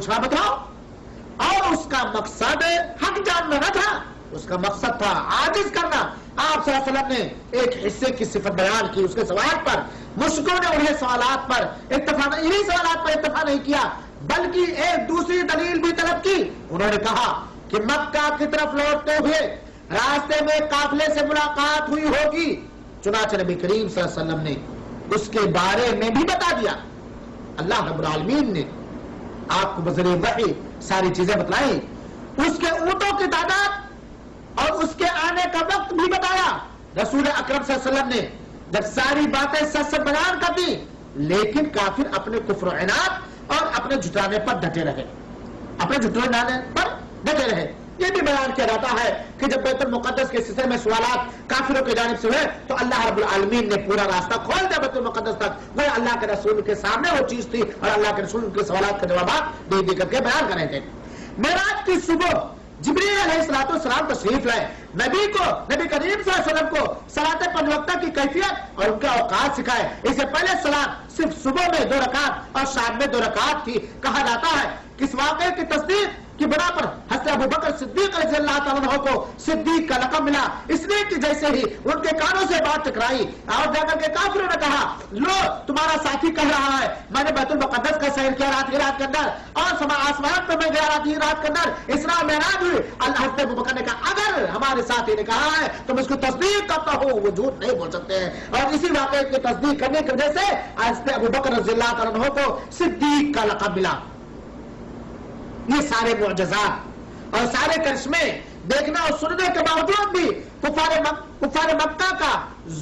پوچھنا بتاؤ. اور اس کا مقصد حق جاننا نہ تھا، اس کا مقصد تھا عاجز کرنا. آپ صلی اللہ علیہ وسلم نے ایک حصے کی صفت بیان کی اس کے سوال پر. مشرکوں نے انہیں سوالات پر انہی سوالات پر اتفاق نہیں کیا بلکہ ایک دوسری دلیل بھی طلب کی. انہوں نے کہا کہ مکہ کی طرف لوٹتے ہوئے راستے میں قافلے سے ملاقات ہوئی ہوگی. چنانچہ نبی کریم صلی اللہ علیہ وسلم نے اس کے بارے میں بھی بتا دیا. اللہ رب العالمین نے آپ کو بذریعہ وحی ساری چیزیں بتلائیں، اس کے اونٹوں کی تعداد اور اس کے آنے کا وقت بھی بتایا. رسول اکرم صلی اللہ علیہ وسلم نے جب ساری باتیں سچ سچ بیان کر دی لیکن کافر اپنے کفر و عناد اور اپنے جھٹلانے پر ڈٹے رہے، اپنے جھٹلانے پر ڈٹے رہے. یہ بھی بیان کیا جاتا ہے کہ جب بیت المقدس کے سلسلے میں سوالات کافروں کی جانب سے ہوئے تو اللہ رب العالمین نے پورا راستہ کھول دیا بیت المقدس تک. وہ اللہ کے رسول کے سامنے وہ چیز تھی اور اللہ کے رسول کے سوالات کے جوابات دے کر کے بیان کر رہے تھے. معراج کی صبح جبریل علیہ السلام تشریف لائے. نبی کریم صلی اللہ علیہ وسلم کو صلاۃ پنج وقتہ کی کیفیت اور ان کے اوقات سکھائے. اس سے پہلے صلاۃ صرف صبح میں 2 رکعت اور شام میں 2 رکعت تھی. کہا جاتا ہے کہ اس واقعے کی تصدیق کی بنا پر حضرت ابوبکر صدیق رضی اللہ تعالیٰ عنہ کو صدیق کا لقب ملا، اس لیے کہ جیسے ہی ان کے کانوں سے بات ٹکرائی اور جا کر کے کافروں نے کہا لو تمہارا ساتھی کہہ رہا ہے میں نے بیت المقدس کا سیر کیا رات کے اندر اور آسمان پہ میں گیا رات کے اندر اسراء معراج ہوئی. اللہ حضرت ابوبکر نے کہا اگر ہمارے ساتھی نے کہا ہے تو میں اس کی تصدیق کرتا ہوں، وہ جھوٹ نہیں بول سکتے ہیں. اور اسی واقعے کی تصدیق کرنے کی وجہ سے حضرت ابوبکر رضی اللہ تعالیٰ عنہ کو صدیق کا لقب ملا. یہ سارے معجزات اور سارے کرشمے دیکھنا اور سننے کے باوجود بھی کفار مکہ کا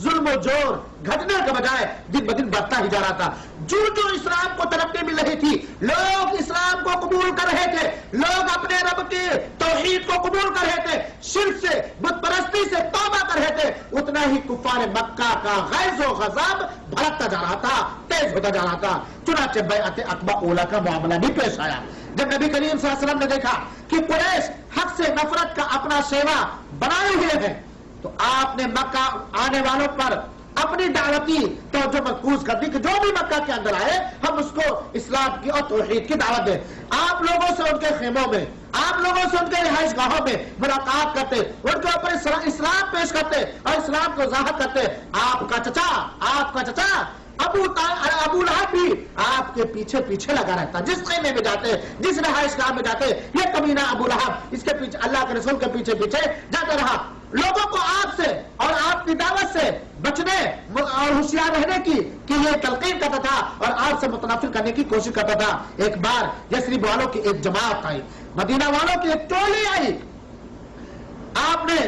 ظلم و جور گھٹنے کے بجائے دن بدن بڑھتا ہی جا رہا تھا. جو اسلام کو ترقی مل رہی تھی، لوگ اسلام کو قبول کر رہے تھے، لوگ اپنے رب کی توحید کو قبول کر رہے تھے، شرک سے بت پرستی سے توبہ کر رہے تھے، اتنا ہی کفار مکہ کا غیظ و غضب بھڑکتا جا رہا تھا، تیز ہوتا جا رہا تھا. چنانچہ بیعت عقبہ اولیٰ کا معاملہ بھی پیش آیا. جب نبی کریم صلی اللہ علیہ وسلم نے دیکھا کہ قریش حق سے نفرت کا اپنا شیوا بنائے ہوئے ہیں تو آپ نے مکہ آنے والوں پر اپنی دعوتی توجہ مرکوز کر دی کہ جو بھی مکہ کے اندر آئے ہم اس کو اسلام کی اور توحید کی دعوت دیں. آپ لوگوں سے ان کے خیموں میں، آپ لوگوں سے ان کے رہائش گاہوں میں ملاقات کرتے، ان کے اوپر اسلام پیش کرتے اور اسلام کو ظاہر کرتے. آپ کا چچا ابو لہب بھی آپ کے پیچھے لگا رہتا. جس خیمے میں جاتے، جس رہائش گاہ میں جاتے، یہ کمینہ ابو لہب اس کے پیچھے اللہ کے رسول کے پیچھے جاتا رہا. لوگوں کو آپ سے اور آپ کی دعوت سے بچنے اور ہوشیار رہنے کی کہ یہ تلقین کرتا تھا اور آپ سے متنفر کرنے کی کوشش کرتا تھا. ایک بار یثرب والوں کی ایک جماعت آئی، مدینہ والوں کی ایک ٹولی آئی. آپ نے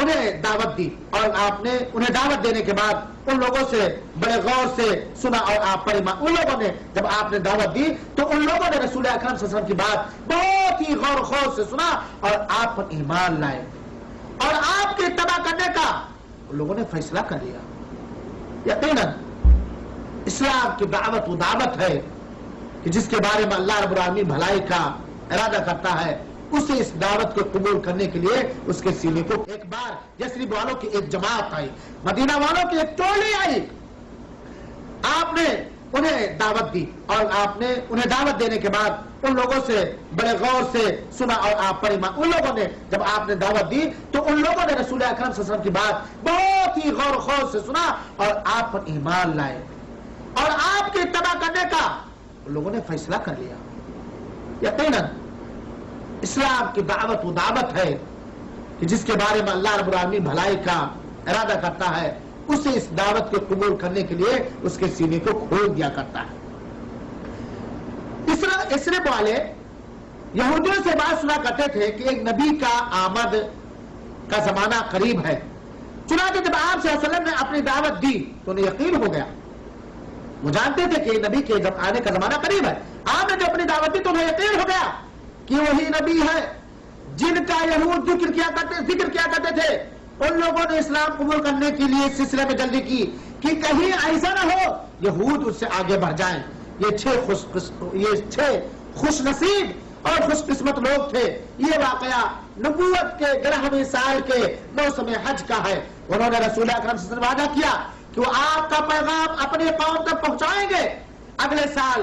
انہیں دعوت دی اور آپ نے انہیں دعوت دینے کے بعد ان لوگوں سے بڑے غور سے سنا اور آپ پر ایمان. ان لوگوں نے جب آپ نے دعوت دی تو ان لوگوں نے رسول اکرم صلی اللہ علیہ وسلم کی بات بہت ہی غور و خوض سے سنا اور آپ پر ایمان لائے اور آپ کی اتباع کرنے کا ان لوگوں نے فیصلہ کر لیا. یقیناً اسلام کی دعوت وہ دعوت ہے کہ جس کے بارے میں اللہ رب العالمین بھلائی کا ارادہ کرتا ہے اسے اس دعوت کو قبول کرنے کے لیے اس کے سینے کو. ایک بار یثرب والوں کی ایک جماعت آئی، مدینہ والوں کی ایک ٹولی آئی. آپ نے انہیں دعوت دی اور آپ نے انہیں دعوت دینے کے بعد ان لوگوں سے بڑے غور سے سنا اور آپ پر ایمان. ان لوگوں نے جب آپ نے دعوت دی تو ان لوگوں نے رسول اکرم صلی اللہ علیہ وسلم کی بات بہت ہی غور و خوض سے سنا اور آپ پر ایمان لائے اور آپ کی اتباع کرنے کا ان لوگوں نے فیصلہ کر لیا. یقیناً اسلام کی دعوت وہ دعوت ہے کہ جس کے بارے میں اللہ رب العالمین بھلائی کا ارادہ کرتا ہے اسے اس دعوت کو قبول کرنے کے لیے اس کے سینے کو کھول دیا کرتا ہے. یثرب والے یہودیوں سے بات سنا کرتے تھے کہ ایک نبی کا آمد کا زمانہ قریب ہے. چنانچہ جب آپ صلی اللہ علیہ وسلم نے اپنی دعوت دی تو انہیں یقین ہو گیا. وہ جانتے تھے کہ نبی کے جب آنے کا زمانہ قریب ہے. آپ نے جب اپنی دعوت دی تو انہیں یقین ہو گیا کہ وہی نبی ہے جن کا یہود ذکر کیا کرتے تھے. ان لوگوں نے اسلام قبول کرنے کے لیے اس سلسلے میں جلدی کی کہ کہیں ایسا نہ ہو یہود اس سے آگے بڑھ جائیں. یہ چھ خوش نصیب اور خوش قسمت لوگ تھے. یہ واقعہ نبوت کے 11ویں سال کے موسم حج کا ہے. انہوں نے رسول اکرم صلی اللہ علیہ وسلم وعدہ کیا کہ وہ آپ کا پیغام اپنی قوم تک پہنچائیں گے. اگلے سال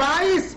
22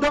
2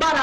12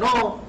9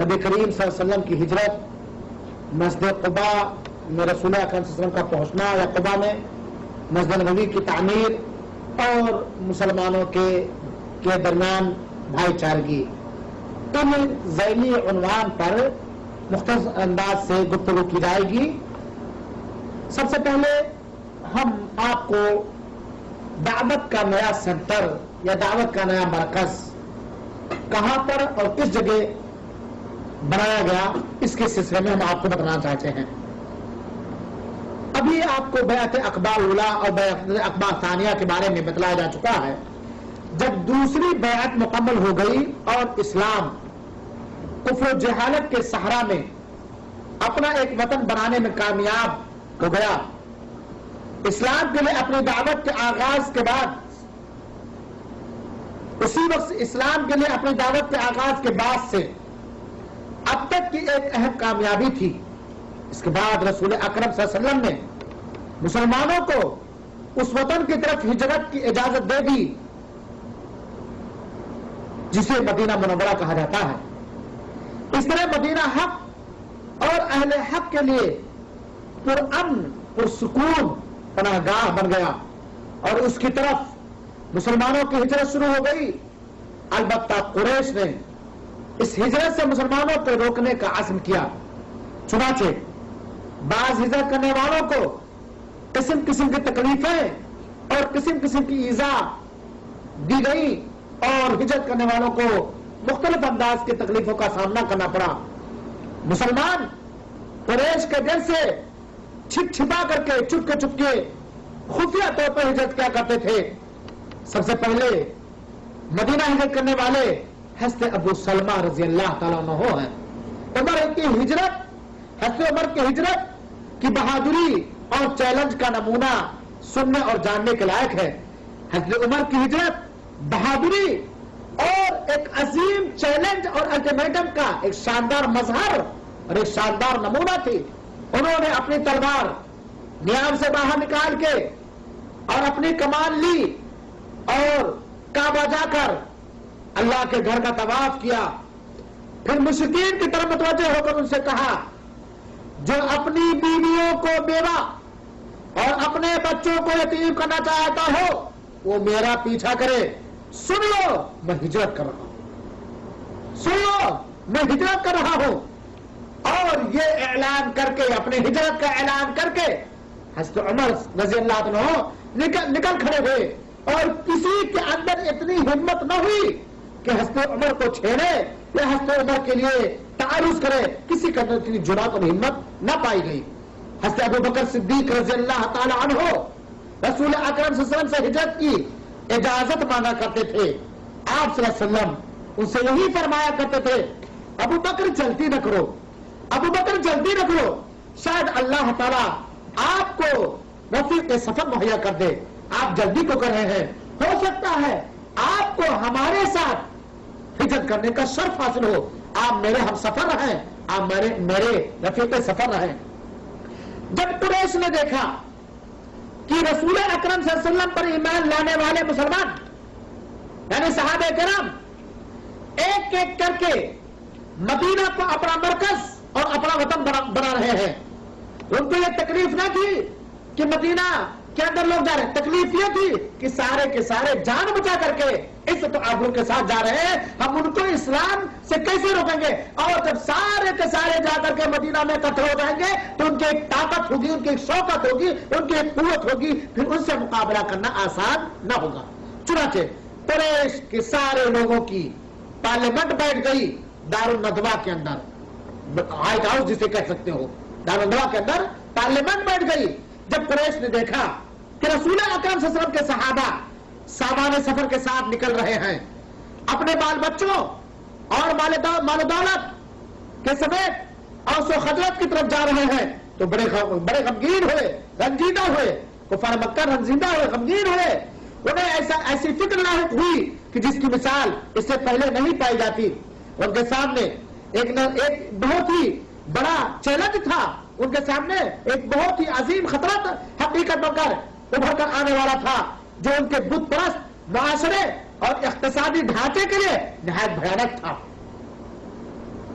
نبی کریم صلی اللہ علیہ وسلم کی ہجرت، مسجد قباء میں رسول اکرم صلی اللہ علیہ وسلم کا پہنچنا یا قباء میں مسجد نبوی کی تعمیر اور مسلمانوں کے درمیان بھائی چارگی، ان ذیلی عنوان پر مختصر انداز سے گفتگو کی جائے گی۔ سب سے پہلے ہم آپ کو دعوت کا نیا سینٹر یا دعوت کا نیا مرکز کہاں پر اور کس جگہ بنایا گیا اس کے سلسلے میں ہم آپ کو بتانا چاہتے ہیں۔ ابھی آپ کو بیعت عقبہ اولیٰ اور بیعت عقبہ ثانیہ کے بارے میں بتلایا جا چکا ہے۔ جب دوسری بیعت مکمل ہو گئی اور اسلام کفر و جہالت کے صحرا میں اپنا ایک وطن بنانے میں کامیاب ہو گیا، اسلام کے لیے اپنی دعوت کے آغاز کے بعد، اسی وقت اسلام کے لیے اپنی دعوت کے آغاز کے بعد سے اب تک کی ایک اہم کامیابی تھی۔ اس کے بعد رسول اکرم صلی اللہ علیہ وسلم نے مسلمانوں کو اس وطن کی طرف ہجرت کی اجازت دے دی جسے مدینہ منورہ کہا جاتا ہے۔ اس طرح مدینہ حق اور اہل حق کے لیے پرامن پرسکون پناہ گاہ بن گیا اور اس کی طرف مسلمانوں کی ہجرت شروع ہو گئی۔ البتہ قریش نے اس ہجرت سے مسلمانوں کو روکنے کا عزم کیا، چنانچہ بعض ہجرت کرنے والوں کو قسم قسم کی تکلیفیں اور قسم قسم کی ایذا دی گئی اور ہجرت کرنے والوں کو مختلف انداز کی تکلیفوں کا سامنا کرنا پڑا۔ مسلمان قریش کے دل سے چھپ چھپا کر کے چپکے خفیہ طور پر ہجرت کیا کرتے تھے۔ سب سے پہلے مدینہ ہجرت کرنے والے حضرت ابو سلمہ رضی اللہ تعالیٰ عنہ ہیں۔ عمر کی ہجرت، حضرت عمر کی ہجرت کی بہادری اور چیلنج کا نمونہ سننے اور جاننے کے لائق ہے۔ حضرت عمر کی ہجرت بہادری اور ایک عظیم چیلنج اور الٹیمیٹم کا ایک شاندار مظہر اور ایک شاندار نمونہ تھی۔ انہوں نے اپنی تلوار نیام سے باہر نکال کے اور اپنی کمان لی اور کعبہ جا کر اللہ کے گھر کا طواف کیا، پھر مشرکین کی طرف متوجہ ہو کر ان سے کہا، جو اپنی بیویوں کو بیوہ اور اپنے بچوں کو یتیم کرنا چاہتا ہو وہ میرا پیچھا کرے۔ سن لو میں ہجرت کر رہا ہوں، سن لو میں ہجرت کر رہا ہوں۔ اور یہ اعلان کر کے، اپنے ہجرت کا اعلان کر کے حضرت عمر رضی اللہ عنہ نکل کھڑے ہوئے اور کسی کے اندر اتنی ہمت نہ ہوئی کہ حضرت عمر کو چھیڑے یا حضرت عمر کے لیے تعارض کرے، کسی کے اندر اتنی جرأت اور ہمت نہ پائی گئی۔ حضرت ابو بکر صدیق رضی اللہ تعالی عنہ رسول اکرم صلی اللہ علیہ وسلم سے ہجرت کی اجازت مانگا کرتے تھے۔ آپ صلی اللہ علیہ وسلم ان سے یہی فرمایا کرتے تھے، ابو بکر جلدی نہ کرو، ابو بکر جلدی نہ کرو، شاید اللہ تعالیٰ آپ کو رفیق سفر مہیا کر دے، آپ جلدی کو کر رہے ہیں، ہو سکتا ہے آپ کو ہمارے ساتھ ہجرت کرنے کا شرف حاصل ہو، آپ میرے ہم سفر رہیں، آپ میرے رفیق سفر رہیں۔ جب قریش نے دیکھا کہ رسول اکرم صلی اللہ علیہ وسلم پر ایمان لانے والے مسلمان یعنی صحابہ کرام ایک ایک کر کے مدینہ کو اپنا مرکز اور اپنا وطن بنا رہے ہیں، ان کو یہ تکلیف نہ تھی کہ مدینہ کے اندر لوگ جا رہے ہیں، تکلیف یہ تھی کہ سارے کے سارے جان بچا کر کے عزت و آبرو کے ساتھ جا رہے ہیں، ہم ان کو اسلام سے کیسے روکیں گے؟ اور جب سارے کے سارے جا کر کے مدینہ میں اکٹھے ہو جائیں گے تو ان کی ایک طاقت ہوگی، ان کی ایک شوکت ہوگی، ان کی ایک قوت ہوگی، پھر ان سے مقابلہ کرنا آسان نہ ہوگا۔ چنانچہ قریش کے سارے لوگوں کی پارلیمنٹ بیٹھ گئی دارالندوا کے اندر، وائٹ ہاؤس جسے کہہ سکتے ہو، دارالندوا کے اندر پارلیمنٹ بیٹھ گئی۔ جب قریش نے دیکھا کہ رسول اکرم صلی اللہ علیہ وسلم کے صحابہ سامان سفر کے ساتھ نکل رہے ہیں، اپنے بال بچوں اور مال و دولت کے سمیت اوس و خجرت کی طرف جا رہے ہیں، تو بڑے غمگین ہوئے، رنجیدہ ہوئے، کفار مکہ رنجیدہ ہوئے، غمگین ہوئے۔ انہیں ایسی فکر لاحق ہوئی کہ جس کی مثال اس سے پہلے نہیں پائی جاتی۔ ان کے سامنے ایک بہت ہی بڑا چیلنج تھا، ان کے سامنے ایک بہت ہی عظیم خطرہ حقیقت ابھر کر آنے والا تھا، جو ان کے بت پرست معاشرے اور اقتصادی ڈھانچے کے لیے نہایت بھیانک تھا۔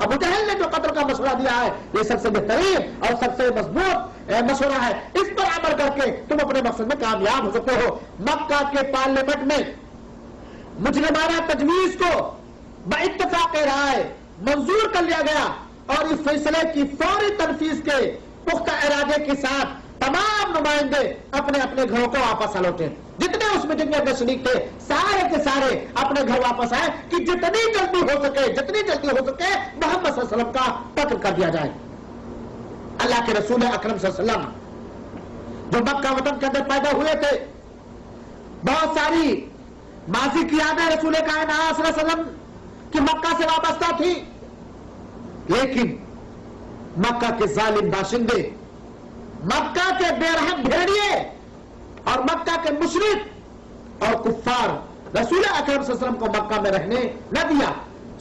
ابو جہل نے جو قتل کا مشورہ دیا ہے یہ سب سے بہترین اور سب سے مضبوط مشورہ ہے، اس پر عمل کر کے تم اپنے مقصد میں کامیاب ہو سکتے ہو۔ مکہ کے پارلیمنٹ میں مجرمانہ تجویز کو باتفاق رائے منظور کر لیا گیا اور اس فیصلے کی فوری تنفیذ کے پختہ ارادے کے ساتھ تمام نمائندے اپنے اپنے گھروں کو واپس لوٹے۔ جتنے اس میٹنگ میں شریک تھے سارے کے سارے اپنے گھر واپس آئے کہ جتنی جلدی ہو سکے محمد صلی اللہ علیہ وسلم کا قتل کر دیا جائے۔ اللہ کے رسول اکرم صلی اللہ علیہ وسلم جو مکہ وطن کے اندر پیدا ہوئے تھے، بہت ساری ماضی کی یادیں رسول کائنات صلی اللہ علیہ وسلم کی مکہ سے وابستہ تھی، لیکن مکہ کے ظالم باشندے، مکہ کے بے رحم بھیڑیے اور مکہ کے مشرک اور کفار رسول اکرم صلی اللہ علیہ وسلم کو مکہ میں رہنے نہ دیا،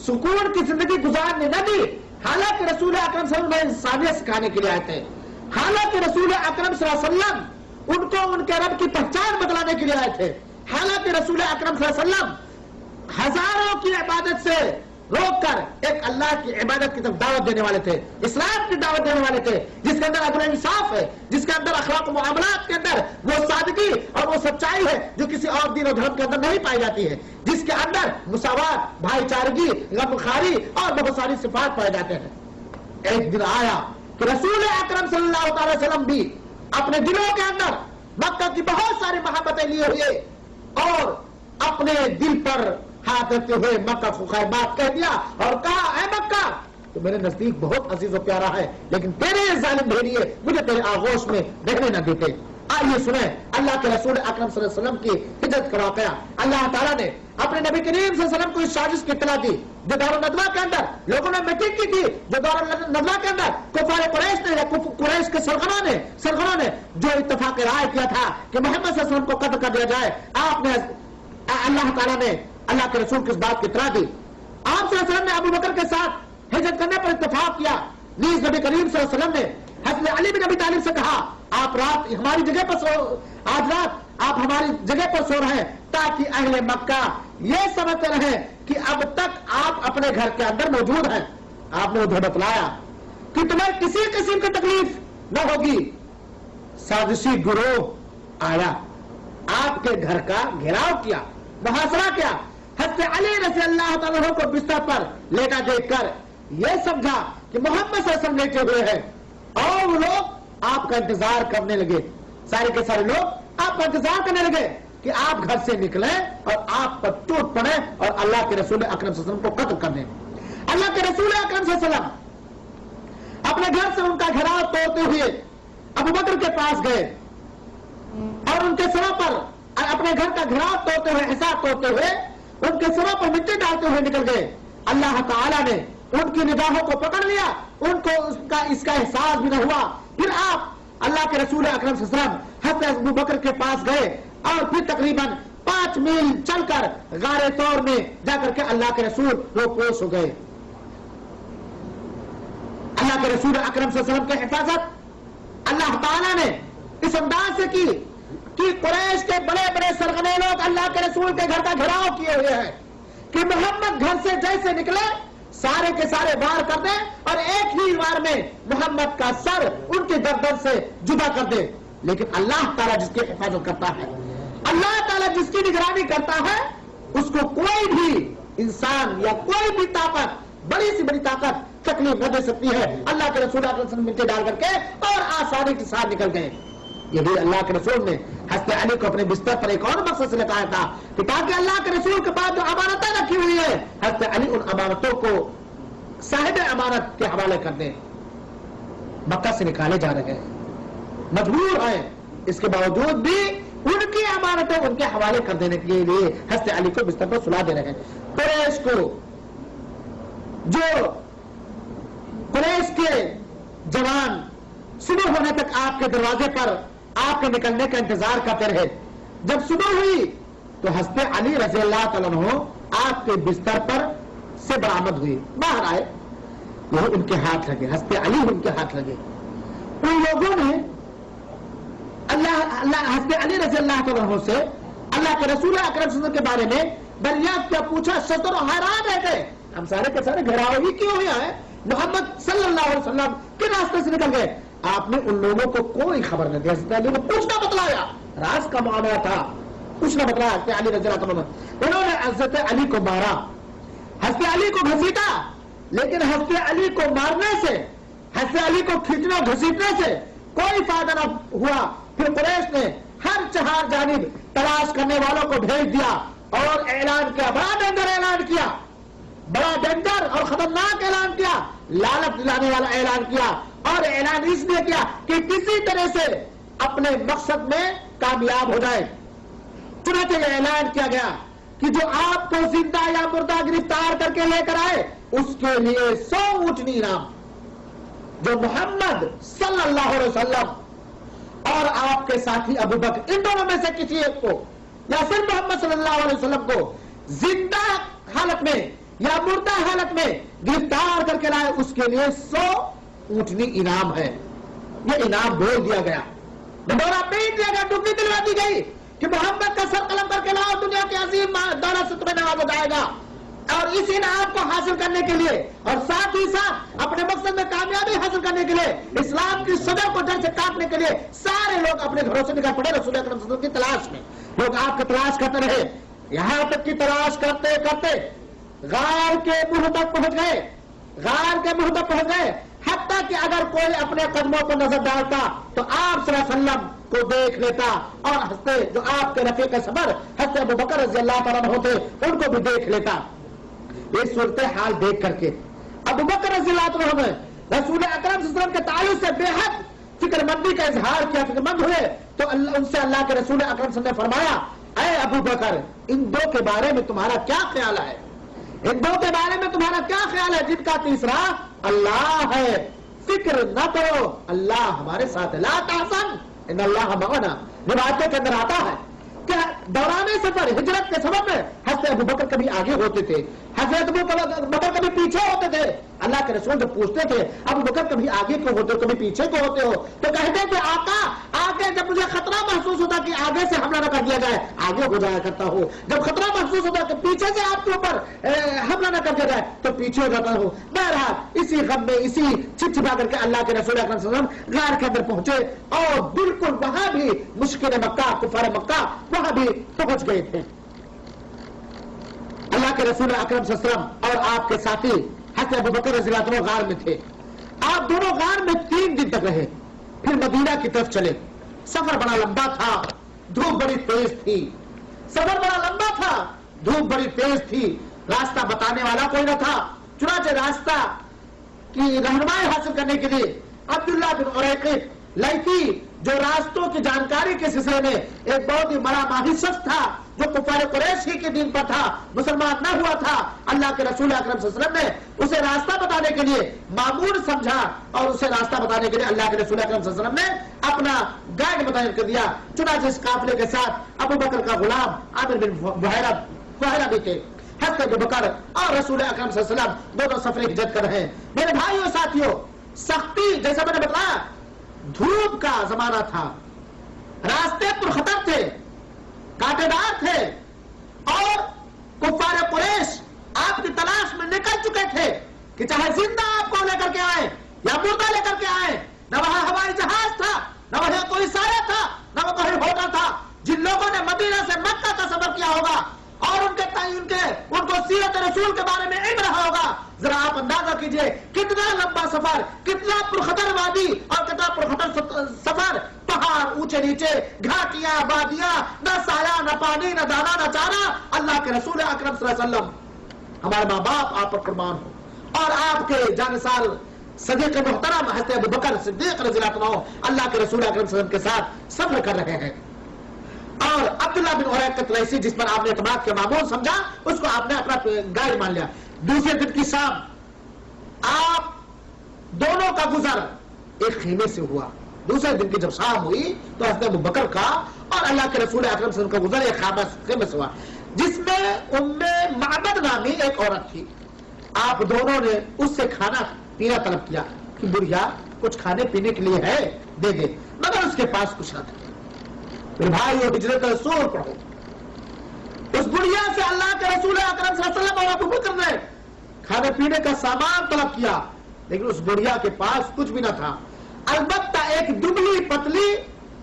سکون کی زندگی گزارنے نہ دی۔ حالانکہ رسول اکرم صلی اللہ علیہ وسلم نے انسانیت سکھانے کے لیے آئے تھے، حالانکہ رسول اکرم صلی اللہ علیہ وسلم ان کو ان کے رب کی پہچان بتلانے کے لیے آئے تھے، حالانکہ رسول اکرم صلی اللہ علیہ وسلم ہزاروں کی عبادت سے روک کر ایک اللہ کی عبادت کی طرف دعوت دینے والے تھے، اسلام کی دعوت دینے والے تھے، جس کے اندر عدل و انصاف ہے، جس کے اندر اخلاق و معاملات کے اندر وہ سادگی اور وہ سچائی ہے جو کسی اور دین و دھرم کے اندر نہیں پائی جاتی ہے، جس کے اندر مساوات، بھائی چارگی، غمخواری اور بہت ساری صفات پائے جاتے ہیں۔ ایک دن آیا کہ رسول اکرم صلی اللہ علیہ وسلم بھی اپنے دلوں کے اندر مکہ کی بہت ساری محبتیں لیے ہوئے اور اپنے دل پر ہاتھ رکھتے ہوئے مکہ کو خیر بات کہہ دیا اور کہا، اے مکہ تو میرے نزدیک بہت عزیز و پیارا ہے، لیکن تیرے ظالم بھیڑیے مجھے تیرے آغوش میں رہنے نہ دیتے۔ آئیے سنیں اللہ کے رسول اکرم صلی اللہ علیہ وسلم کی ہجرت کا واقعہ۔ اللہ تعالیٰ نے اپنے نبی کریم صلی اللہ علیہ وسلم کو اس سازش کی اطلاع دی جو دار الندوہ کے اندر لوگوں نے میٹنگ کی تھی، جو دار الندوہ کے اندر کفار قریش نے یا قریش کے سرغنوں نے جو اتفاق رائے کیا تھا کہ محمد صلی اللہ علیہ وسلم کو قتل کر دیا جائے، اللہ تعالیٰ نے اللہ کے رسول کی اس بات کی اطلاع دی۔ آپ صلی اللہ علیہ وسلم نے ابو بکر کے ساتھ ہجرت کرنے پر اتفاق کیا۔ نیز نبی کریم صلی اللہ علیہ وسلم نے حضرت علی بن ابی طالب سے کہا، آپ رات ہماری جگہ پر آج رات آپ ہماری جگہ پر سو رہے ہیں تاکہ اہل مکہ یہ سمجھتے رہیں کہ اب تک آپ اپنے گھر کے اندر موجود ہیں۔ آپ نے ادھر بتلایا کہ تمہیں کسی قسم کی تکلیف نہ ہوگی۔ سازشی گروہ آیا، آپ کے گھر کا گھیراؤ کیا، محاصرہ کیا۔ حضرت علی رضی اللہ تعالیٰ عنہ کو بستر پر لیٹا دیکھ کر یہ سمجھا کہ محمد صلی اللہ علیہ وسلم لیٹے ہوئے ہیں اور وہ لوگ آپ کا انتظار کرنے لگے، سارے کے سارے لوگ آپ کا انتظار کرنے لگے کہ آپ گھر سے نکلیں اور آپ پر ٹوٹ پڑیں اور اللہ کے رسول اکرم صلی اللہ علیہ وسلم کو قتل کر دیں۔ اللہ کے رسول اکرم صلی اللہ علیہ وسلم اپنے گھر سے ان کا گھیراؤ توڑتے ہوئے ابو بکر کے پاس گئے اور ان کے سروں پر اپنے گھر کا گھیراؤ توڑتے ہوئے، حصار توڑتے ہوئے ان کے سروں پر مٹی ڈالتے ہوئے نکل گئے۔ اللہ تعالیٰ نے ان کی نگاہوں کو پکڑ لیا، ان کو اس کا احساس بھی نہ ہوا۔ پھر آپ اللہ کے رسول اکرم صلی اللہ علیہ وسلم حضرت ابو بکر کے پاس گئے اور پھر تقریباً 5 میل چل کر غار طور میں جا کر کے اللہ کے رسول روپوش ہو گئے۔ اللہ کے رسول اکرم صلی اللہ علیہ وسلم کی حفاظت اللہ تعالیٰ نے اس انداز سے کی کہ قریش کے بڑے بڑے سرغنے لوگ اللہ کے رسول کے گھر کا گھیراؤ کیے ہوئے ہیں کہ محمد گھر سے جیسے نکلے سارے کے سارے وار کر دیں اور ایک ہی وار میں محمد کا سر ان کے گردن سے جدا کر دے۔ لیکن اللہ تعالیٰ جس کی حفاظت کرتا ہے، اللہ تعالیٰ جس کی نگرانی کرتا ہے، اس کو کوئی بھی انسان یا کوئی بھی طاقت، بڑی سی بڑی طاقت تکلیف نہ دے سکتی ہے۔ اللہ کے رسول صلی اللہ علیہ وسلم مٹی ڈال کر کے اور آسانی کے ساتھ نکل گئے۔ یہ بھی اللہ کے رسول نے حضرت علی کو اپنے بستر پر ایک اور مقصد سے لٹایا تھا کہ تاکہ اللہ کے رسول کے پاس جو امانتیں رکھی ہوئی ہیں حضرت علی ان امانتوں کو صاحب امانت کے حوالے کر دیں۔ مکہ سے نکالے جا رہے ہیں، مجبور ہیں، اس کے باوجود بھی ان کی امانتیں ان کے حوالے کر دینے کے لیے حضرت علی کو بستر پر سلا دے رہے ہیں۔ قریش کو جو قریش کے جوان صبح ہونے تک آپ کے دروازے پر آپ کے نکلنے کا انتظار کرتے رہے، جب صبح ہوئی تو حضرت علی رضی اللہ تعالیٰ عنہ آپ کے بستر پر سے برآمد ہوئی، باہر آئے، وہ ان کے ہاتھ لگے، حضرت علی ان کے ہاتھ لگے۔ ان لوگوں نے حضرت علی رضی اللہ تعالیٰ عنہ سے اللہ کے رسول اکرم صلی اللہ علیہ وسلم کے بارے میں دریافت کیا، پوچھا، صدر حیران رہ گئے ہم سارے کے سارے گھیراؤ ہی کیوں ہوئے ہیں؟ محمد صلی اللہ علیہ وسلم کے راستے سے نکل گئے. آپ نے ان لوگوں کو کوئی خبر نہ دیا. حضرت علی نے کچھ نہ بتلایا, راز کا معاملہ تھا, کچھ نہ بتلایا. حضرت علی رضی اللہ عنہ انہوں نے حضرت علی کو مارا, حضرت علی کو گھسیٹا, لیکن حضرت علی کو مارنے سے, حضرت علی کو کھینچنا گھسیٹنے سے کوئی فائدہ نہ ہوا. پھر قریش نے ہر چہار جانب تلاش کرنے والوں کو بھیج دیا اور اعلان کیا, بڑا ڈینجر اعلان کیا, بڑا ڈینجر اور خطرناک اعلان کیا, لالچ دلانے والا اعلان کیا. اور اعلان اس نے کیا کہ کسی طرح سے اپنے مقصد میں کامیاب ہو جائے. چنانچہ یہ اعلان کیا گیا کہ جو آپ کو زندہ یا مردہ گرفتار کر کے لے کر آئے اس کے لیے 100 اونٹنی انعام. جو محمد صلی اللہ علیہ وسلم اور آپ کے ساتھی ابو بکر, ان دونوں میں سے کسی ایک کو یا صرف محمد صلی اللہ علیہ وسلم کو زندہ حالت میں یا مردہ حالت میں گرفتار کر کے لائے, اس کے لیے 100 اونٹنی انعام ہے. یہ انعام بول دیا گیا, ڈبورا پیٹ دیا گیا, ڈبلی دلوا دی گئی کہ محمد کا سر قلم کر کے لاؤ, دنیا کے عظیم دولت سے تمہیں نوازا جائے گا. اور اس انعام کو حاصل کرنے کے لیے اور ساتھ ہی ساتھ اپنے مقصد میں کامیابی حاصل کرنے کے لیے, اسلام کی صدر کو جڑ سے کاٹنے کے لیے سارے لوگ اپنے گھروں سے نکل پڑے رسول اکرم صلی اللہ علیہ وسلم کی تلاش میں. لوگ آپ کی تلاش کرتے رہے, یہاں تک کی تلاش کرتے کرتے غار کے منہ تک پہنچ گئے, غار کے منہ تک پہنچ گئے. حتیٰ کہ اگر کوئی اپنے قدموں کو نظر ڈالتا تو آپ صلی اللہ علیہ وسلم کو دیکھ لیتا, اور ہنستے جو آپ کے رفیق سفر حضرت ابو بکر رضی اللہ تعالیٰ عنہ ہوتے ان کو بھی دیکھ لیتا. یہ صورتحال دیکھ کر کے ابو بکر رضی اللہ عنہ نے رسول اکرم صلی اللہ علیہ وسلم کے تعلق سے بے حد فکر مندی کا اظہار کیا, فکر مند ہوئے. تو ان سے اللہ کے رسول اکرم صلی اللہ علیہ وسلم نے فرمایا, اے ابو بکر, ان دو کے بارے میں تمہارا کیا خیال ہے؟ ان دو کے بارے میں تمہارا کیا خیال ہے جن کا تیسرا اللہ ہے؟ فکر نہ کرو, اللہ ہمارے ساتھ ہے. لا تحزن ان اللہ معنا. روایتوں کے اندر آتا ہے کہ دوران سفر ہجرت کے سبب میں حضرت ابو بکر کبھی آگے ہوتے تھے, حضرت ابو بکر کبھی پیچھے ہوتے تھے. اللہ کے رسول جب پوچھتے تھے ابو بکر کبھی آگے کو ہوتے ہو کبھی پیچھے کو ہوتے ہو, تو کہتے تھے آقا آگے جب مجھے خطرہ محسوس ہوتا کہ آگے سے حملہ نہ کر دیا جائے آگے ہو جایا کرتا ہو, جب خطرہ محسوس ہوتا کہ پیچھے سے آپ کے اوپر حملہ نہ کر دیا جائے تو پیچھے ہو جاتا ہو. بہرحال اسی غم میں اسی چھپا کر کے اللہ کے رسول اکرم صلی اللہ علیہ وسلم غار کے اندر پہنچے, اور بالکل وہاں بھی مشکل مکہ کفار مکہ وہاں بھی پہنچ گئے تھے. اللہ کے رسول اکرم صلی اللہ علیہ وسلم اور آپ کے ساتھی حضرت ابو بکر رضی اللہ عنہ غار میں تھے. آپ دونوں غار میں 3 دن تک رہے, پھر مدینہ کی طرف چلے. سفر بڑا لمبا تھا, دھوپ بڑی تیز تھی. سفر بڑا لمبا تھا, دھوپ بڑی تیز تھی, راستہ بتانے والا کوئی نہ تھا. چنانچہ راستہ کی رہنمائی حاصل کرنے کے لیے عبداللہ بن عریقط لیثی, جو راستوں کی جانکاری کے سلسلے میں ایک بہت ہی بڑا ماہر شخص تھا, جو کفار قریش ہی کے دین پر تھا, مسلمان نہ ہوا تھا, اللہ کے رسول اکرم صلی اللہ علیہ وسلم نے اسے راستہ بتانے کے لیے مامور سمجھا, اور اسے راستہ بتانے کے لیے اللہ کے رسول اکرم صلی اللہ علیہ وسلم نے اپنا گائیڈ متعین کر دیا. چنانچہ اس قافلے کے ساتھ ابو بکر کا غلام عامر بن بحیرہ بھی تھے. حضرت ابو بکر اور رسول اکرم صلی اللہ علیہ وسلم دونوں سفر کی جد کر رہے ہیں. میرے بھائیوں ساتھیوں, سختی جیسا میں نے بتایا, دھوپ کا زمانہ تھا, راستے پر خطر تھے, کانٹے دار تھے, اور کفار قریش آپ کی تلاش میں نکل چکے تھے کہ چاہے زندہ آپ کو لے کر کے آئے یا مردہ لے کر کے آئے. نہ وہاں ہوائی جہاز تھا, نہ وہاں کوئی سایہ تھا, نہ وہ کوئی ہوٹل تھا. جن لوگوں نے مدینہ سے مکہ کا سفر کیا ہوگا اور ان کو سیرت رسول کے بارے میں علم رہا ہوگا, ذرا آپ اندازہ کیجئے کتنا لمبا سفر, کتنا پرخطر وادی اور کتنا پرخطر سفر, پہاڑ اونچے نیچے, گھاٹیاں وادیاں, نہ سایہ نہ پانی نہ دانا نہ چارہ. اللہ کے رسول اکرم صلی اللہ علیہ وسلم, ہمارے ماں باپ آپ پر قربان ہو, اور آپ کے جانسال صدیق محترم حضرت ابو بکر صدیق رضی اللہ عنہ اللہ کے رسول اکرم صلی اللہ علیہ وسلم کے ساتھ سفر کر رہے ہیں. اور عبداللہ بن عریقط لیثی, جس پر آپ نے اعتماد کے معمول سمجھا, اس کو آپ نے اپنا گائیڈ مان لیا. دوسرے دن کی شام آپ دونوں کا گزر ایک خیمے سے ہوا. دوسرے دن کی جب شام ہوئی تو حضرت ابو بکر کا اور اللہ کے رسول اکرم صلی اللہ علیہ وسلم کا گزر ایک خیمے سے ہوا, جس میں ام معبد نامی ایک عورت تھی. آپ دونوں نے اس سے کھانا پینا طلب کیا کہ بڑھیا کچھ کھانے پینے کے لیے ہے دے دے, مگر اس کے پاس کچھ نہ تھا. میرے بھائی ہجرت رسول پڑھو, اس بڑھیا سے اللہ کے رسول اکرم صلی اللہ علیہ وسلم اور ابو بکر نے کھانے پینے کا سامان طلب کیا، لیکن اس بڑھیا کے پاس کچھ بھی نہ تھا، البتہ ایک دبلی پتلی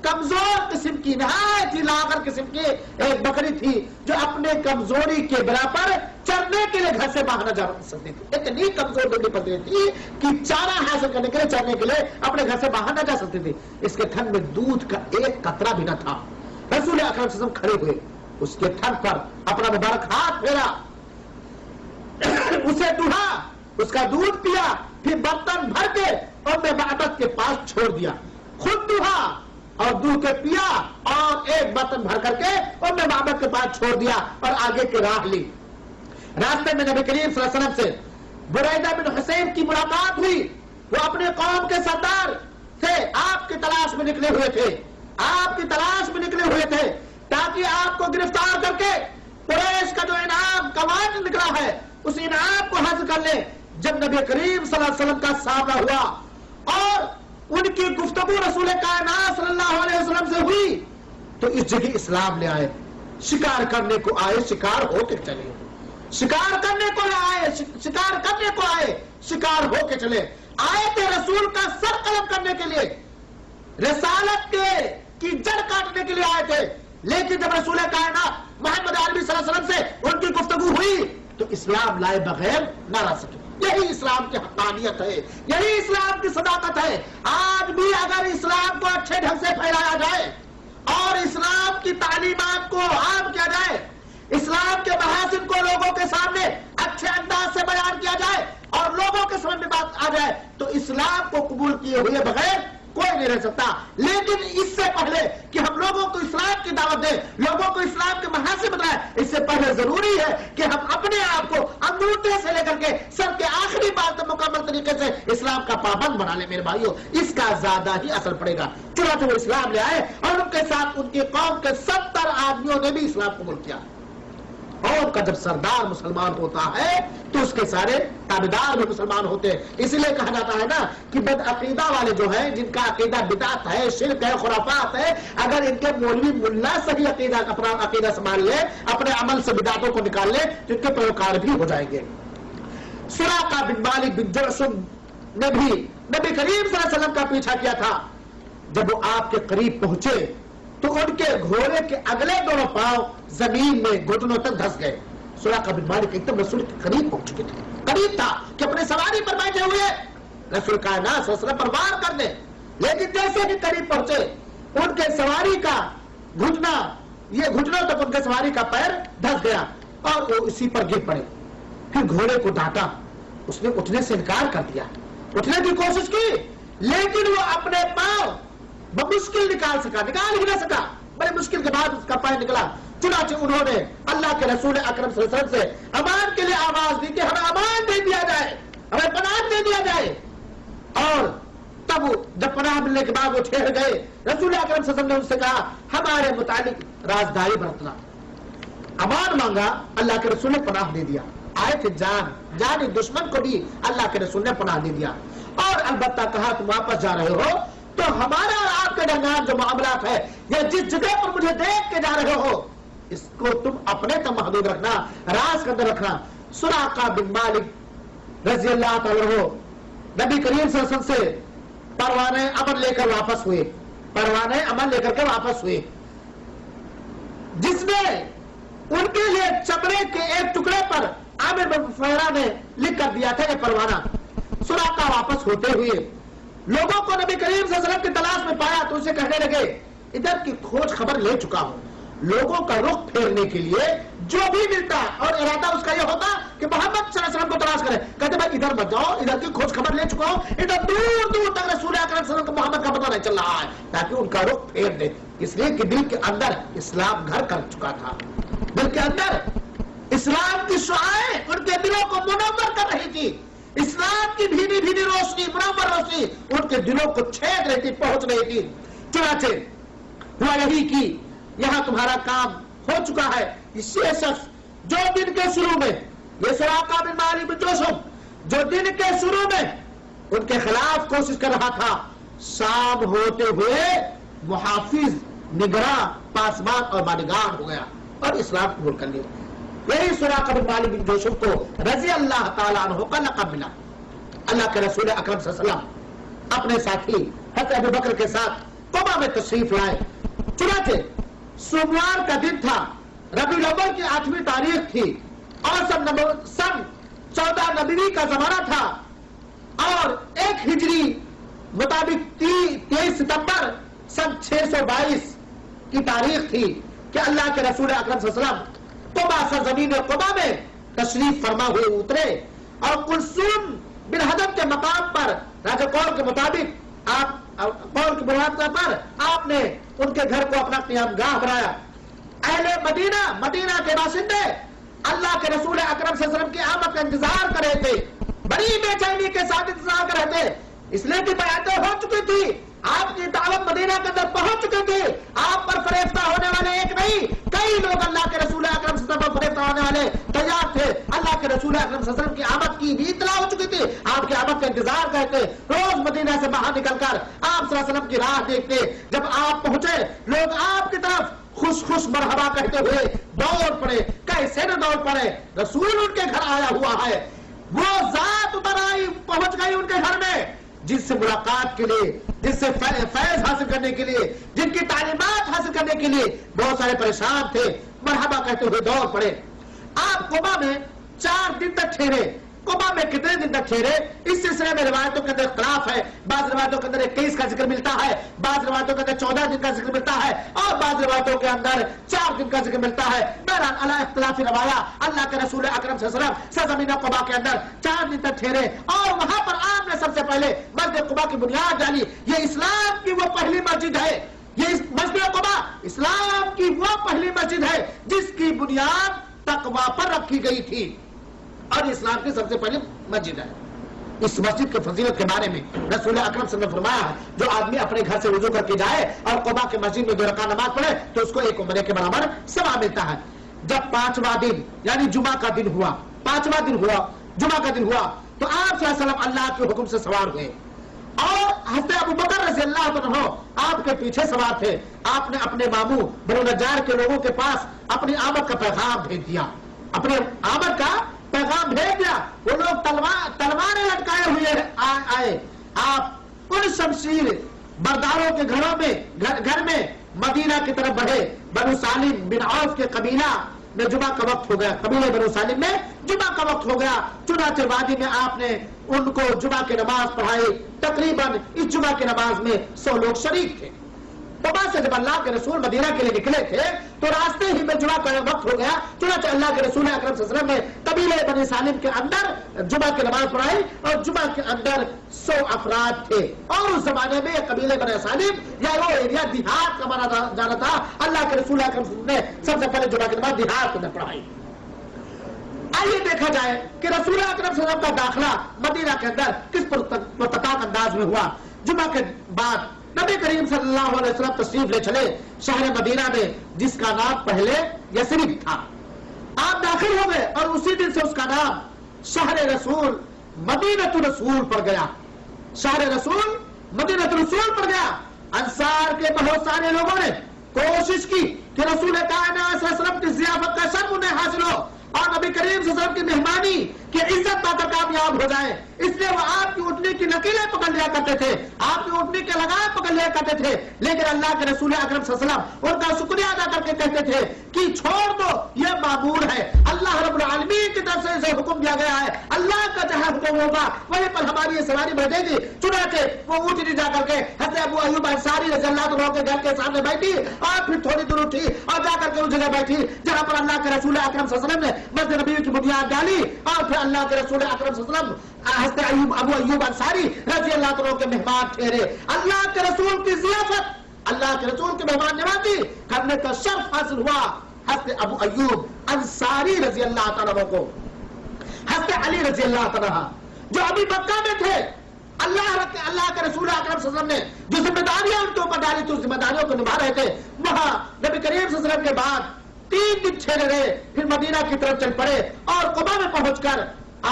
کمزور قسم کی نہایت ہی لاغر قسم کی ایک بکری تھی جو اپنے کمزوری کے بنا پر چرنے کے لیے گھر سے باہر نہ جا سکتی تھی، اتنی کمزور دبلی پتلی تھی کہ چارہ حاصل کرنے کے لیے چرنے کے لیے اپنے گھر سے باہر نہ جا سکتی تھی، اس کے تھن میں دودھ کا ایک قطرہ بھی نہ تھا۔ رسول اکرم صلی اللہ علیہ وسلم کھڑے ہوئے، اس کے تھن پر اپنا مبارک ہاتھ پھیرا، اسے دہا، اس کا دودھ پیا، پھر برتن بھر کے ام معبد کے پاس چھوڑ دیا، خود دہا اور دو کے پیا اور ایک برتن بھر کر کے ام معبد کے پاس چھوڑ دیا اور آگے کی راہ لی۔ راستے میں نبی کریم صلی اللہ علیہ وسلم سے بریدہ بن حسین کی ملاقات ہوئی، وہ اپنے قوم کے سردار تھے، آپ کی تلاش میں نکلے ہوئے تھے، آپ کی تلاش میں نکلے ہوئے تھے تاکہ آپ کو گرفتار کر کے قریش کا جو انعام کمانڈ نکلا ہے اس انعام کو حاصل کر لے۔ جب نبی کریم صلی اللہ علیہ وسلم کا سامنا ہوا اور ان کی گفتگو رسول کائنات صلی اللہ علیہ وسلم سے ہوئی تو اس جگہ اسلام لے آئے، شکار کرنے کو آئے، شکار ہو کے چلے، شکار کرنے کو آئے، شکار کرنے کو آئے، شکار ہو کے چلے، آئے تھے رسول کا سر قلم کرنے کے لیے، رسالت کی جڑ کاٹنے کے لیے آئے تھے، لیکن جب رسول کائنات محمد عربی صلی اللہ علیہ وسلم سے ان کی گفتگو ہوئی تو اسلام لائے بغیر نہ رہ سکے۔ یہی اسلام کی حقانیت ہے، یہی اسلام کی صداقت ہے۔ آج بھی اگر اسلام کو اچھے ڈھنگ سے پھیلایا جائے اور اسلام کی تعلیمات کو عام کیا جائے، اسلام کے محاسن کو لوگوں کے سامنے اچھے انداز سے بیان کیا جائے اور لوگوں کے سامنے بات آ جائے تو اسلام کو قبول کیے ہوئے بغیر کوئی نہیں رہ سکتا۔ لیکن اس سے پہلے کہ ہم لوگوں کو اسلام کی دعوت دیں، لوگوں کو اسلام کے محاسن بتائیں، اس سے پہلے ضروری ہے کہ ہم اپنے آپ کو انگوٹھے سے لے کر کے سر کے آخری بال تک مکمل طریقے سے اسلام کا پابند بنا لیں میرے بھائیوں، اس کا زیادہ ہی اثر پڑے گا۔ چنانچہ وہ اسلام لے آئے اور ان کے ساتھ ان کی قوم کے 70 آدمیوں نے بھی اسلام قبول کیا۔ قوم کا جب سردار مسلمان ہوتا ہے تو اس کے سارے تابعدار بھی مسلمان ہوتے ہیں، اس لیے کہا جاتا ہے نا کہ بد عقیدہ والے جو ہیں، جن کا عقیدہ بدعت ہے، شرک ہے، خرافات ہے، اگر ان کے مولوی ملا صحیح عقیدہ اپنا عقیدہ سنبھال لے، اپنے عمل سے بدعتوں کو نکال لے تو ان کے پیروکار بھی ہو جائیں گے۔ سراقہ بن مالک بن جعشم نے بھی نبی کریم صلی اللہ علیہ وسلم کا پیچھا کیا تھا، جب وہ آپ کے قریب پہنچے تو ان کے گھوڑے کے اگلے دونوں پاؤں زمین میں گھٹنوں تک دھس گئے۔ سراقہ بن مالک ایک دم رسول کے قریب پہنچ چکے تھے، قریب تھا کہ اپنے سواری پر بیٹھے ہوئے رسول کائنات صلی اللہ علیہ وسلم پر وار کر دیں، لیکن جیسے کہ قریب پہنچے ان کے سواری کا گھٹنا، یہ گھٹنوں تک ان کے سواری کا پیر دھس گیا اور وہ اسی پر گر پڑے۔ پھر گھوڑے کو ڈانٹا، اس نے اٹھنے سے انکار کر دیا، اٹھنے کی کوشش کی لیکن وہ اپنے پاؤں بمشکل نکال ہی نہ سکا، بڑی مشکل کے بعد اس کا پیر نکلا۔ چنانچہ انہوں نے اللہ کے رسول اکرم صلی اللہ علیہ وسلم سے امان کے لیے آواز دی کہ ہمیں امان دے دیا جائے، ہمیں پناہ دے دیا جائے، اور تب جب پناہ ملنے کے بعد وہ ٹھہر گئے، رسول اکرم صلی اللہ علیہ وسلم نے ان سے کہا ہمارے متعلق رازداری برتنا۔ امان مانگا، اللہ کے رسول نے پناہ دے دیا، آئے تھے جان دشمن کو بھی اللہ کے رسول نے پناہ دے دیا، اور البتہ کہا تم واپس جا رہے ہو تو ہمارا اور آپ کے درمیان جو معاملات ہے یا جس جگہ پر مجھے دیکھ کے جا رہے ہو اس کو تم اپنے تک محدود رکھنا، راز کے اندر رکھنا۔ سراقہ بن مالک رضی اللہ تعالیٰ عنہ نبی کریم صلی اللہ علیہ وسلم سے پروانہ امن لے کر واپس ہوئے، پروانہ امن لے کر کے واپس ہوئے، جس میں ان کے لیے چمڑے کے ایک ٹکڑے پر عامر بن فہرہ نے لکھ کر دیا تھا یہ پروانہ۔ سراقہ واپس ہوتے ہوئے لوگوں کو نبی کریم صلی اللہ علیہ وسلم کی تلاش میں پایا تو اسے کہنے لگے ادھر کی کھوج خبر لے چکا ہوں، لوگوں کا رخ پھیرنے کے لیے جو بھی ملتا اور ارادہ اس کا یہ ہوتا کہ محمد صلی اللہ علیہ وسلم کو تلاش کرے، کہتے بھائی ادھر مت جاؤ، ادھر کی کھوج خبر لے چکا ہوں، ادھر دور دور تک رسول اکرم صلی اللہ علیہ وسلم کو محمد کا پتہ نہیں چل رہا ہے، تاکہ ان کا رخ پھیر دے، اس لیے کہ دل کے اندر اسلام گھر کر چکا تھا، دل کے اندر اسلام کی شعائیں ان کے دلوں کو منور کر رہی تھی، اسلام کی بھینی بھینی روشنی، منور روشنی ان کے دلوں کو چھید رہی تھی، پہنچ رہی تھی۔ چنانچہ ہوا یہی کہ یہاں تمہارا کام ہو چکا ہے۔ یہ شخص جو دن کے شروع میں، یہ سراقہ بن مالک بن جعشم جو دن کے شروع میں ان کے خلاف کوشش کر رہا تھا، شام ہوتے ہوئے محافظ، نگراں، پاسبان اور بانگان ہو گیا اور اسلام قبول کر لیا۔ یہی سراقہ بن مالک بن جوشم کو رضی اللہ تعالیٰ عنہ کا لقب ملا. اللہ کے رسول اکرم صلی اللہ علیہ وسلم اپنے ساتھی حضرت ابو بکر کے ساتھ قباء میں تشریف لائے. چنانچہ سوموار کا دن تھا، ربیع الاول کی 8ویں تاریخ تھی اور سن 14 نبوی کا زمانہ تھا اور 1 ہجری مطابق 23 ستمبر سن 622 کی تاریخ تھی کہ اللہ کے رسول اکرم صلی اللہ علیہ وسلم قباء سرزمین قباء میں تشریف فرما ہوئے اترے اور کلثوم بن حضب کے مقام پر راجہ قول کے مطابق قول کی بنیاد پر آپ نے ان کے گھر کو اپنا قیام گاہ بنایا. اہل مدینہ کے باشندے اللہ کے رسول اکرم صلی اللہ علیہ وسلم کی آمد کا انتظار کر رہے تھے، بڑی بے چینی کے ساتھ انتظار کر رہے تھے، اس لیے کہ بیعتیں ہو چکی تھی، آپ کی دعوت مدینہ کے اندر پہنچ چکی تھی، آپ پر فریفتہ ہونے والے ایک نہیں کئی لوگ اللہ کے رسول اکرم صلی اللہ علیہ وسلم پر فریفتہ ہونے والے تیار تھے. اللہ کے رسول اکرم صلی اللہ علیہ وسلم کی آمد کی بھی اطلاع ہو چکی تھی، آپ کی آمد کا انتظار کرتے، روز مدینہ سے باہر نکل کر آپ صلی اللہ علیہ وسلم کی راہ دیکھتے. جب آپ پہنچے لوگ آپ کی طرف خوش مرحبا کہتے ہوئے دوڑ پڑے. کیسے نہ دوڑ پڑے، رسول ان کے گھر آیا ہوا ہے، وہ ذات اتر آئی پہنچ گئی ان کے گھر میں جس سے ملاقات کے لیے، جس سے فیض حاصل کرنے کے لیے، جن کی تعلیمات حاصل کرنے کے لیے بہت سارے پریشان تھے. مرحبا کہتے ہوئے دوڑ پڑے. آپ قباء میں 4 دن تک ٹھہرے. قباء میں کتنے دن تک ٹھہرے اس سلسلے میں روایتوں کے اندر اختلاف ہے. بعض روایتوں کے اندر 21 کا ذکر ملتا ہے، بعض روایتوں کے اندر 14 دن کا ذکر ملتا ہے اور بعض روایتوں کے اندر 4 دن کا ذکر ملتا ہے. بہرحال علی اختلاف روایا اللہ کے رسول اکرم صلی اللہ علیہ وسلم سرزمین قباء کے اندر 4 دن تک ٹھہرے اور وہاں پر آپ نے سب سے پہلے مسجد قباء کی بنیاد ڈالی. یہ اسلام کی وہ پہلی مسجد ہے، یہ مسجد قباء اسلام کی وہ پہلی مسجد ہے جس کی بنیاد تقویٰ پر رکھی گئی تھی اور اسلام کی سب سے پہلی مسجد ہے. اس مسجد کے فضیلت کے بارے میں رسول اکرم صلی اللہ علیہ وسلم نے فرمایا ہے جو آدمی اپنے گھر سے وضو کر کے جائے اور قباء کے مسجد میں 2 رکعت نماز پڑھے تو اس کو 1 عمرے کے برابر ثواب ملتا ہے. جب 5واں دن یعنی جمعہ کا دن ہوا، 5واں دن ہوا، جمعہ کا دن ہوا تو آپ صلی اللہ علیہ وسلم اللہ کے حکم سے سوار ہوئے اور حضرت ابو بکر رضی اللہ عنہ آپ کے پیچھے سوار تھے. آپ نے اپنے ماموں بنو نجار کے لوگوں کے پاس اپنی آمد کا پیغام بھیج دیا، اپنے آمد کا پیغام بھیج دیا. وہ لوگ تلواریں لٹکائے ہوئے آئے. آپ ان شمشیر برداروں کے گھر میں مدینہ کی طرف بڑھے. بنو سالم بن عوف کے قبیلہ میں جمعہ کا وقت ہو گیا، قبیلہ بنو سالم میں جمعہ کا وقت ہو گیا. چنانچہ وادی میں آپ نے ان کو جمعہ کی نماز پڑھائی. تقریباً اس جمعہ کی نماز میں 100 لوگ شریک تھے. قباء سے جب اللہ کے رسول مدینہ کے لیے نکلے تھے تو راستے ہی میں جمعہ کا وقت ہو گیا. چنانچہ اللہ کے رسول اکرم صلی اللہ علیہ وسلم نے قبیلہ بنی سالم کے اندر جمعہ کی نماز پڑھائی اور جمعہ کے اندر 100 افراد تھے. اور اس زمانے میں قبیلہ بنی سالم یا وہ ایریا دیہات کا مانا جانا تھا. اللہ کے رسول اکرم صلی اللہ علیہ وسلم نے سب سے پہلے جمعہ کی نماز دیہات کے اندر پڑھائی. آئیے دیکھا جائے کہ رسول اکرم صلی اللہ علیہ وسلم کا داخلہ مدینہ کے اندر کس پرتپاک انداز میں ہوا. جمعہ کے بعد نبی کریم صلی اللہ علیہ وسلم تشریف لے چلے شہر مدینہ میں جس کا نام پہلے یثرب تھا. آپ داخل ہو گئے اور اسی دن سے اس کا نام شہر رسول مدینۃ الرسول پڑ گیا. شہر رسول مدینۃ الرسول پڑ گیا. انصار کے بہت سارے لوگوں نے کوشش کی کہ رسول کائنات صلی اللہ علیہ وسلم کی ضیافت کا شرف انہیں حاصل ہو اور نبی کریم صلی اللہ علیہ وسلم کی مہمانی کی عزت پا کر کامیاب ہو جائے. اس لیے وہ آپ کی اٹھنے کی نکیلیں پکڑ لیا کرتے تھے، آپ کی اٹھنے کے لگام پکڑ لیا کرتے تھے. لیکن اللہ کے رسول اکرم صلی اللہ علیہ وسلم ان کا شکریہ ادا کر کے کہتے تھے کہ چھوڑ دو، یہ معمول ہے، اللہ رب العالمین کی طرف سے اسے حکم دیا گیا ہے، اللہ کا جہاں حکم ہوگا وہیں پر ہماری یہ سواری بڑھے گی. چنانچہ وہ اٹھی جا کر کے حضرت ابو ایوب انصاری رضی اللہ عنہ کے گھر کے سامنے بیٹھی اور پھر تھوڑی دور اٹھی اور جا کر کے اس جگہ بیٹھی جہاں پر اللہ کے رسول اکرم صلی اللہ علیہ وسلم نے مسجد نبوی کی بنیاد ڈالی. اور پھر اللہ کے رسول اکرم صلی اللہ علیہ وسلم حضرت ابو ایوب انصاری رضی اللہ عنہ کے مہمان ٹھہرے. اللہ کے رسول کی ضیافت، اللہ کے رسول کی مہمان نوازی کرنے کا شرف حاصل ہوا حضرت ابو ایوب انصاری رضی اللہ عنہ کو. حضرت علی رضی اللہ عنہ جو ابھی مکہ میں تھے، اللہ کے رسول اکرم صلی اللہ علیہ وسلم نے جو ذمہ داریاں ان کے اوپر ڈالی تھی اس ذمہ داریوں کو نبھا رہے تھے. وہاں نبی کریم صلی اللہ علیہ وسلم کے بعد 3 دن ٹھہرے رہے، پھر مدینہ کی طرف چل پڑے اور قباء میں پہنچ کر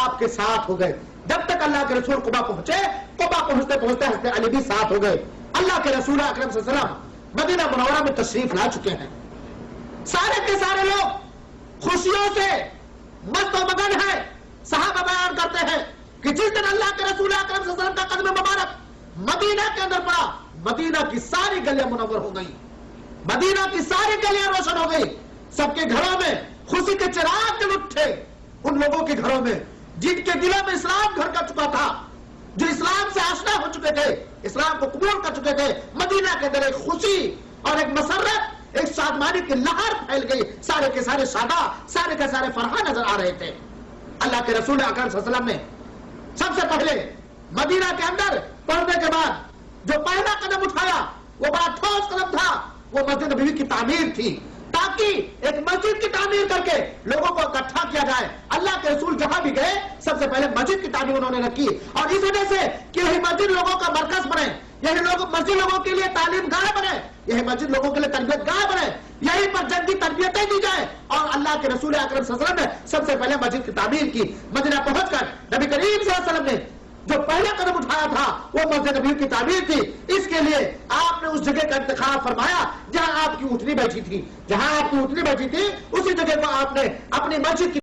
آپ کے ساتھ ہو گئے. جب تک اللہ کے رسول قباء پہنچے، قباء پہنچتے پہنچتے حضرت علی بھی ساتھ ہو گئے. اللہ کے رسول اکرم صلی اللہ علیہ وسلم مدینہ منورہ میں تشریف لا چکے ہیں. سارے کے سارے لوگ خوشیوں سے مست و مگن ہے. صحابہ بیان کرتے ہیں کہ جس دن اللہ کے رسول اکرم صلی اللہ علیہ وسلم کا قدم مبارک مدینہ کے اندر پڑا، مدینہ کی ساری گلیاں منور ہو گئی، مدینہ کی ساری گلیاں روشن ہو گئی. سب کے گھروں میں خوشی کے چراغ جل اٹھے. ان لوگوں کے گھروں میں جن کے دلوں میں اسلام گھر کر چکا تھا، جو اسلام سے آشنا ہو چکے تھے، اسلام کو قبول کر چکے تھے، مدینہ کے اندر ایک خوشی اور ایک مسرت، ایک شادمانی کی لہر پھیل گئی. سارے کے سارے شاداں، سارے کے سارے فرحاں نظر آ رہے تھے. اللہ کے رسول اکرم صلی اللہ علیہ وسلم نے سب سے پہلے مدینہ کے اندر پڑھنے کے بعد جو پہلا قدم اٹھایا وہ بڑا ٹھوس قدم تھا. وہ مسجد نبوی کی تعمیر تھی، تاکہ ایک مسجد کی تعمیر کر کے لوگوں کو اکٹھا کیا جائے. اللہ کے رسول جہاں بھی گئے سب سے پہلے مسجد کی تعمیر انہوں نے رکھی، اور اس وجہ سے کہ یہی مسجد لوگوں کا مرکز بنے، یہی مسجد لوگوں کے لیے تعلیم گاہ بنے، یہی مسجد لوگوں کے لیے تربیت گاہ بنے، یہی پر جنگی تربیتیں دی جائے. اور اللہ کے رسول اکرم صلی اللہ علیہ وسلم نے سب سے پہلے مسجد کی تعمیر کی. مدینہ پہنچ کر نبی کریم صلی اللہ علیہ وسلم نے جو پہلا قدم اٹھایا تھا وہ مسجد نبوی کی تعمیر تھی. اس کے لیے آپ نے اس جگہ کا انتخاب فرمایا جہاں آپ کی اونٹنی بیٹھی تھی، جہاں آپ کی اونٹنی بیٹھی تھی اسی جگہ کو آپ نے اپنی مسجد کی